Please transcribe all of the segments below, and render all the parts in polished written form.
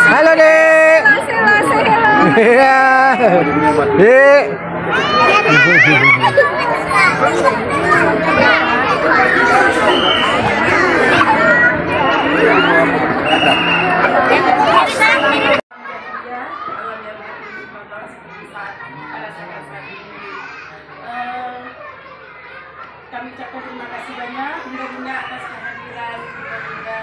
Halo Dek. Iya. Dek. Kami ucapkan terima kasih banyak Bunda-bunda atas kehadiran Bunda-bunda.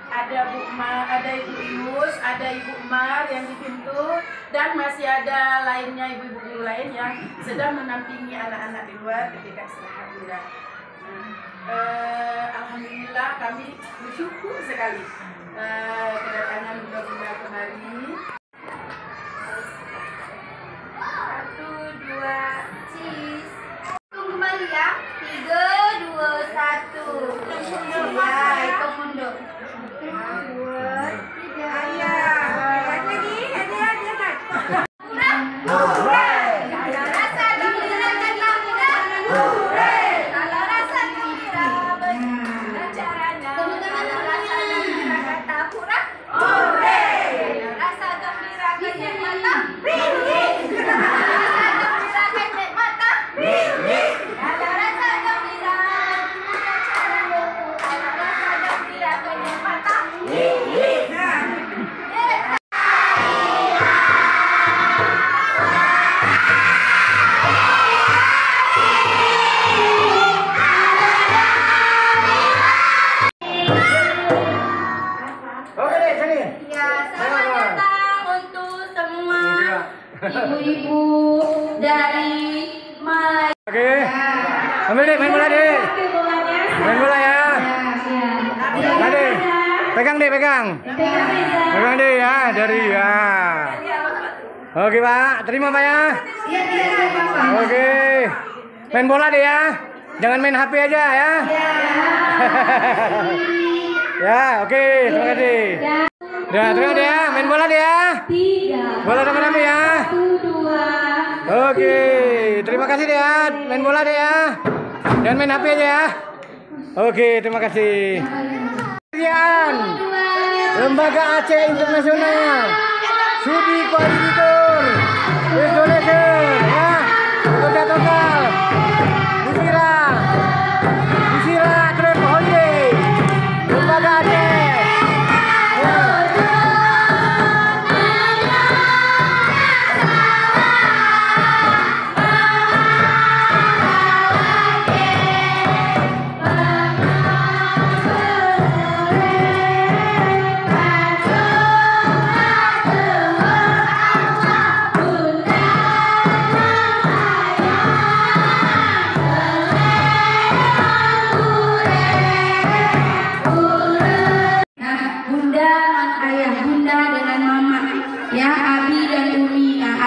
Ada Bu Ma, ada Ibu Ius, ada Ibu Mar yang di pintu, dan masih ada lainnya ibu-ibu guru lain yang sedang menampingi anak-anak di luar ketika istirahat Bunda. Alhamdulillah kami bersyukur sekali kedatangan Bunda-bunda kemari. 1, 2, cheese. Kembali ya, 3, 2, 1. Ya, hitung mundur. 1, 2, 3. Ya, lagi, ada kan? Hore! Kalau rasa gembira kan hore! Kalau rasa gembira bercaranya. Kalau rasa gembira kata pura, hore! Kalau rasa gembira kata mata, tinggi! Ibu-ibu dari Malaya. Oke. Ambil Dek, main bola Dek. Main bola ya. Ada. Pegang Dek, pegang. Pegang Dek ya, dari ya. Oke Pak, terima Pak ya. Oke. Main bola deh ya. Jangan main HP aja ya. Ya, oke, terima kasih. Ya, terima kasih ya. Main bola deh ya. Bola rame-rame ya. Oke, terima kasih deh ya. Main bola deh ya. Jangan main HP aja ya. Oke, terima kasih. Sekian Lembaga Aceh Internasional Studi Koordinator Donation ya. Total Disira Trip Holiday Lembaga Aceh ya.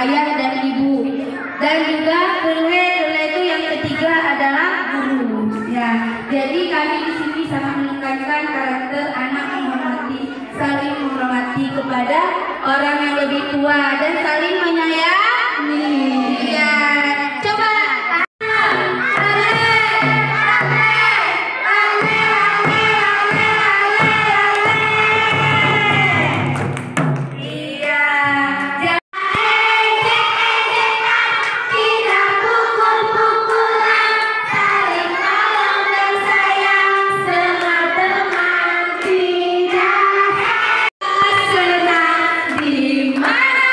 Ayah dan ibu, dan juga gele itu yang ketiga adalah guru. Ya, jadi kami di sini sangat menekankan karakter anak saling menghormati kepada orang yang lebih tua dan saling menyayangi. Ya, coba. Senang di mana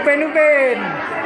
Upin.